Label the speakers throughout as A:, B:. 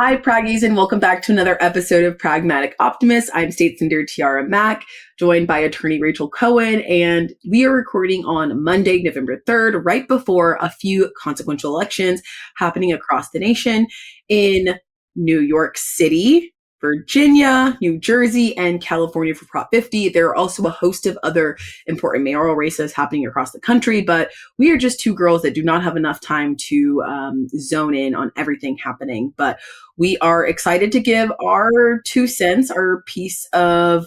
A: Hi, Praggies, and welcome back to another episode of Pragmatic Optimists. I'm State Senator Tiara Mack, joined by attorney Rachel Cohen, and we are recording on Monday, November 3rd, right before a few consequential elections happening across the nation in New York City, Virginia, New Jersey, and California for Prop 50. There are also a host of other important mayoral races happening across the country, but we are just two girls that do not have enough time to zone in on everything happening. But we are excited to give our 2 cents, our piece of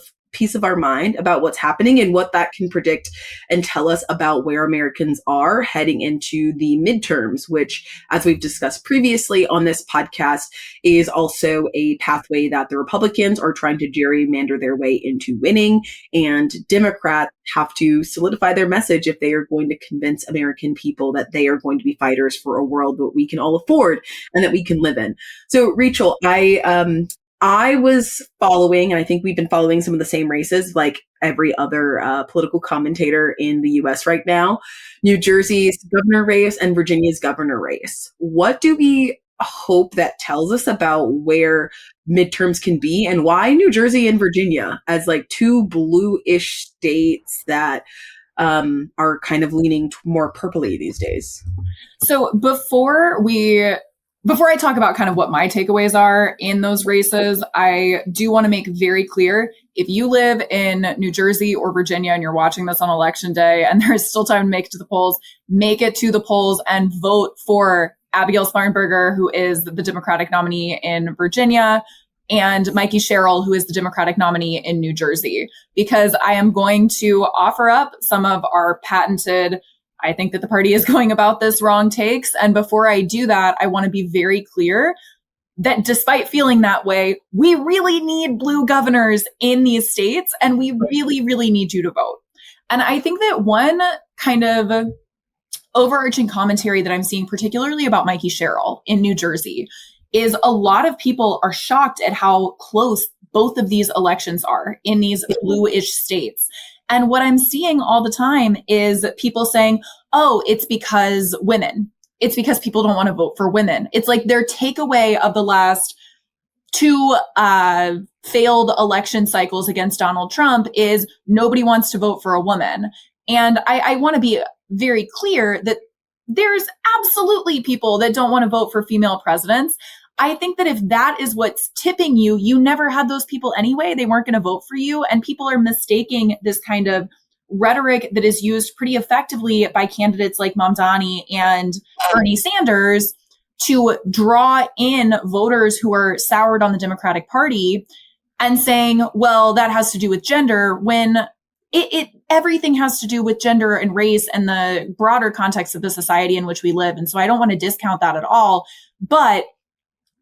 A: our mind about what's happening and what that can predict and tell us about where Americans are heading into the midterms, which, as we've discussed previously on this podcast, is also a pathway that the Republicans are trying to gerrymander their way into winning, and Democrats have to solidify their message if they are going to convince American people that they are going to be fighters for a world that we can all afford and that we can live in. So, Rachel, I was following, and I think we've been following some of the same races like every other political commentator in the U.S. right now, New Jersey's governor race and Virginia's governor race. What do we hope that tells us about where midterms can be, and why New Jersey and Virginia as like two blue-ish states that are kind of leaning more purpley these days?
B: So before I talk about kind of what my takeaways are in those races, I do want to make very clear, if you live in New Jersey or Virginia and you're watching this on election day and there's still time to make it to the polls, make it to the polls and vote for Abigail Sparrenberger, who is the Democratic nominee in Virginia, and Mikey Sherrill, who is the Democratic nominee in New Jersey, because I am going to offer up some of our patented, I think that the party is going about this wrong takes. And before I do that, I want to be very clear that despite feeling that way, we really need blue governors in these states, and we really, really need you to vote. And I think that one kind of overarching commentary that I'm seeing, particularly about Mikey Sherrill in New Jersey, is a lot of people are shocked at how close both of these elections are in these blue-ish states. And what I'm seeing all the time is people saying, oh, it's because women. It's because people don't want to vote for women. It's like their takeaway of the last two failed election cycles against Donald Trump is nobody wants to vote for a woman. And I want to be very clear that there's absolutely people that don't want to vote for female presidents. I think that if that is what's tipping you, you never had those people anyway. They weren't going to vote for you. And people are mistaking this kind of rhetoric that is used pretty effectively by candidates like Mamdani and Bernie Sanders to draw in voters who are soured on the Democratic Party and saying, well, that has to do with gender, when everything has to do with gender and race and the broader context of the society in which we live. And so I don't want to discount that at all. But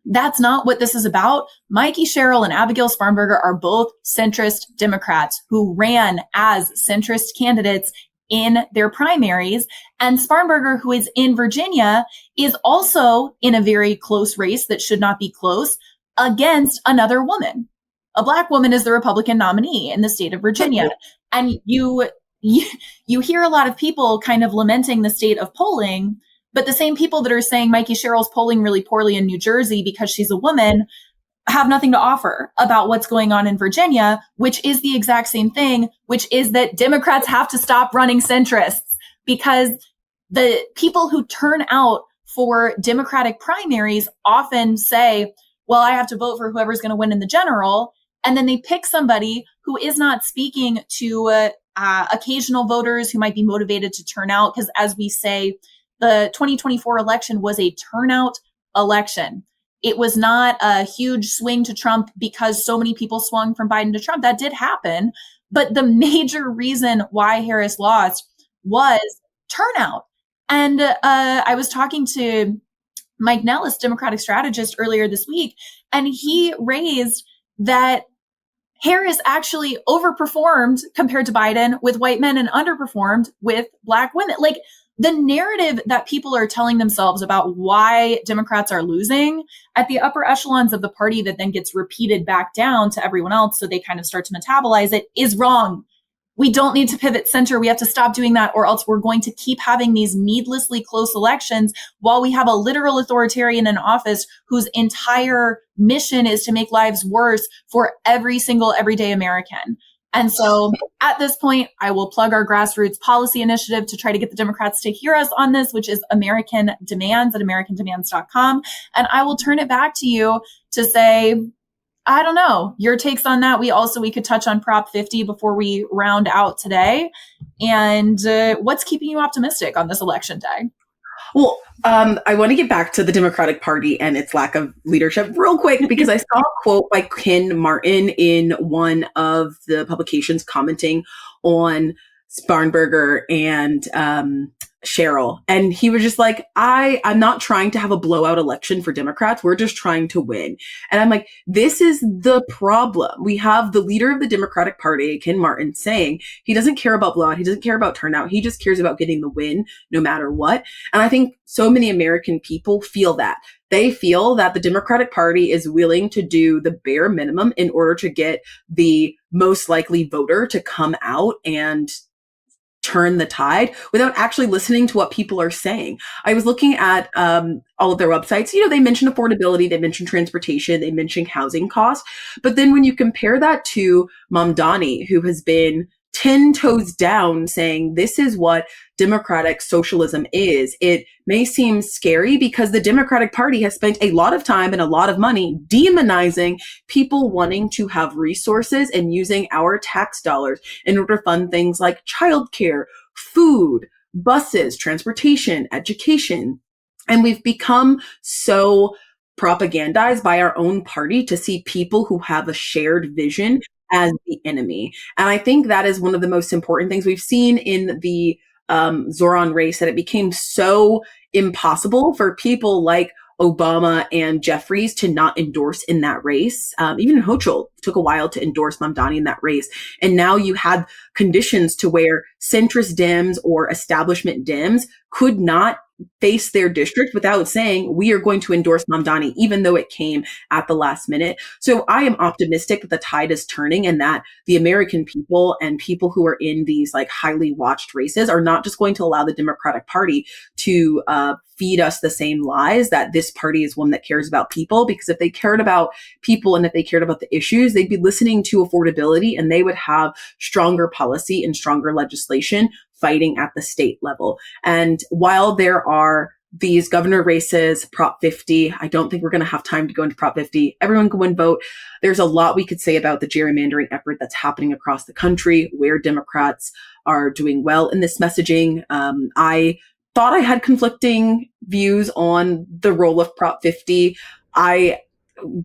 B: that's not what this is about. Mikey Sherrill and Abigail Sparrenberger are both centrist Democrats who ran as centrist candidates in their primaries. And Sparrenberger, who is in Virginia, is also in a very close race that should not be close against another woman. A Black woman is the Republican nominee in the state of Virginia. And you hear a lot of people kind of lamenting the state of polling, but the same people that are saying Mikey Sherrill's polling really poorly in New Jersey because she's a woman have nothing to offer about what's going on in Virginia, which is the exact same thing, which is that Democrats have to stop running centrists, because the people who turn out for Democratic primaries often say, well, I have to vote for whoever's going to win in the general. And then they pick somebody who is not speaking to occasional voters who might be motivated to turn out. Because as we say, the 2024 election was a turnout election. It was not a huge swing to Trump because so many people swung from Biden to Trump. That did happen. But the major reason why Harris lost was turnout. And I was talking to Mike Nellis, Democratic strategist, earlier this week, and he raised that Harris actually overperformed compared to Biden with white men and underperformed with Black women. Like, the narrative that people are telling themselves about why Democrats are losing at the upper echelons of the party that then gets repeated back down to everyone else so they kind of start to metabolize it is wrong. we don't need to pivot center. We have to stop doing that, or else we're going to keep having these needlessly close elections while we have a literal authoritarian in office whose entire mission is to make lives worse for every single everyday American. And so at this point, I will plug our grassroots policy initiative to try to get the Democrats to hear us on this, which is American Demands at americandemands.com. And I will turn it back to you to say, I don't know, your takes on that. We could touch on Prop 50 before we round out today. And what's keeping you optimistic on this election day?
A: Well, I want to get back to the Democratic Party and its lack of leadership real quick, because I saw a quote by Ken Martin in one of the publications commenting on Sparnberger and Cheryl. And he was just like, I'm not trying to have a blowout election for Democrats. We're just trying to win. And I'm like, this is the problem. We have the leader of the Democratic Party, Ken Martin, saying he doesn't care about blowout. He doesn't care about turnout. He just cares about getting the win no matter what. And I think so many American people feel that. They feel that the Democratic Party is willing to do the bare minimum in order to get the most likely voter to come out and turn the tide without actually listening to what people are saying. I was looking at all of their websites. They mention affordability, they mention transportation, they mention housing costs. But then when you compare that to Mamdani, who has been 10 toes down saying this is what democratic socialism is, it may seem scary because the Democratic Party has spent a lot of time and a lot of money demonizing people wanting to have resources and using our tax dollars in order to fund things like childcare, food, buses, transportation, education. And we've become so propagandized by our own party to see people who have a shared vision as the enemy. And I think that is one of the most important things we've seen in the Zoran race, that it became so impossible for people like Obama and Jeffries to not endorse in that race. Even Hochul took a while to endorse Mamdani in that race. And now you had conditions to where centrist Dems or establishment Dems could not face their district without saying, we are going to endorse Mamdani, even though it came at the last minute. So I am optimistic that the tide is turning and that the American people and people who are in these like highly watched races are not just going to allow the Democratic Party to feed us the same lies that this party is one that cares about people. Because if they cared about people and if they cared about the issues, they'd be listening to affordability and they would have stronger policy and stronger legislation fighting at the state level. And while there are these governor races, Prop 50, I don't think we're going to have time to go into Prop 50. Everyone go and vote. There's a lot we could say about the gerrymandering effort that's happening across the country, where Democrats are doing well in this messaging. I thought I had conflicting views on the role of Prop 50.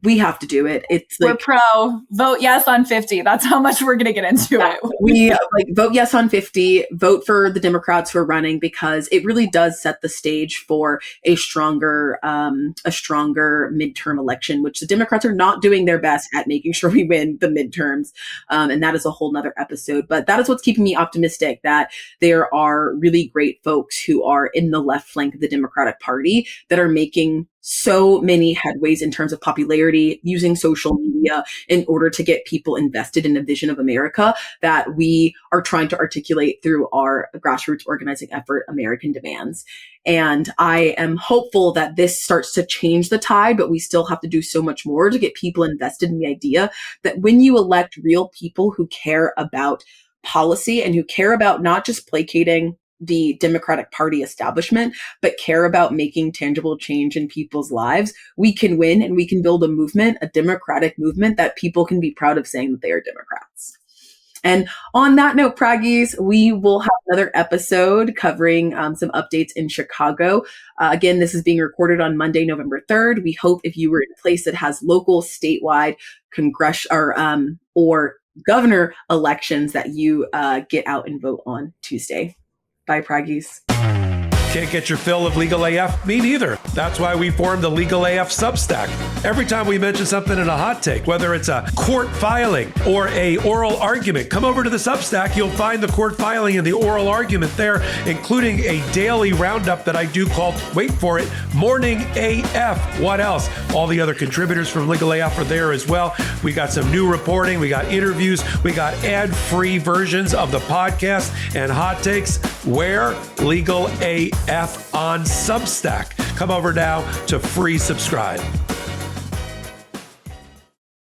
A: We have to do it. It's like,
B: we're pro, vote yes on 50. That's how much we're going to get into it.
A: We vote yes on 50, vote for the Democrats who are running, because it really does set the stage for a stronger midterm election, which the Democrats are not doing their best at making sure we win the midterms. And that is a whole nother episode, but that is what's keeping me optimistic, that there are really great folks who are in the left flank of the Democratic Party that are making so many headways in terms of popularity, using social media in order to get people invested in a vision of America that we are trying to articulate through our grassroots organizing effort, American Demands. And I am hopeful that this starts to change the tide, but we still have to do so much more to get people invested in the idea that when you elect real people who care about policy and who care about not just placating the Democratic Party establishment, but care about making tangible change in people's lives, we can win and we can build a movement, a democratic movement that people can be proud of saying that they are Democrats. And on that note, Praggies, we will have another episode covering some updates in Chicago. Again, this is being recorded on Monday, November 3rd. We hope if you were in a place that has local, statewide, or governor elections that you get out and vote on Tuesday. Bye, Praggies.
C: Can't get your fill of Legal AF? Me neither. That's why we formed the Legal AF Substack. Every time we mention something in a hot take, whether it's a court filing or a oral argument, come over to the Substack. You'll find the court filing and the oral argument there, including a daily roundup that I do called, wait for it, Morning AF. What else? All the other contributors from Legal AF are there as well. We got some new reporting. We got interviews. We got ad-free versions of the podcast and hot takes. Where? Legal AF on Substack. Come over now to free subscribe.